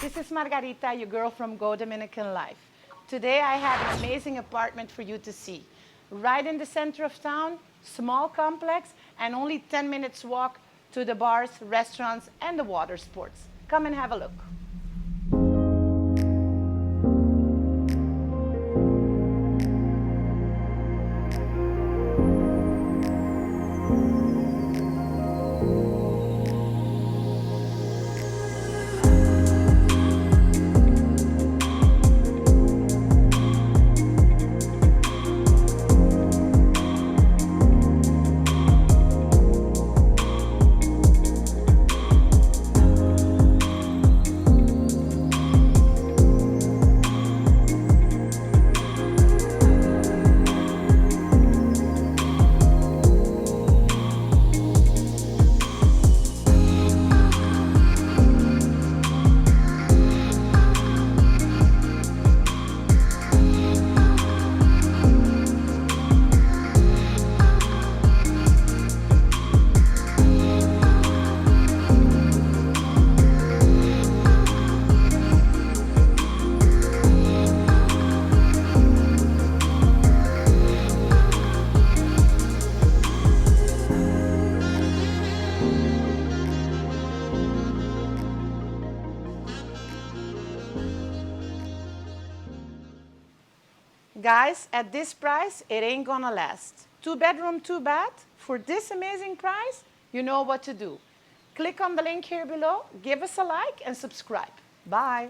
This is Margarita, your girl from Go Dominican Life. Today I have an amazing apartment for you to see. Right in the center of town, small complex, and only 10 minutes walk to the bars, restaurants, and the water sports. Come and have a look. Guys, at this price, it ain't gonna last. 2-bedroom, 2-bath, for this amazing price, you know what to do. Click on the link here below, give us a like, and subscribe. Bye.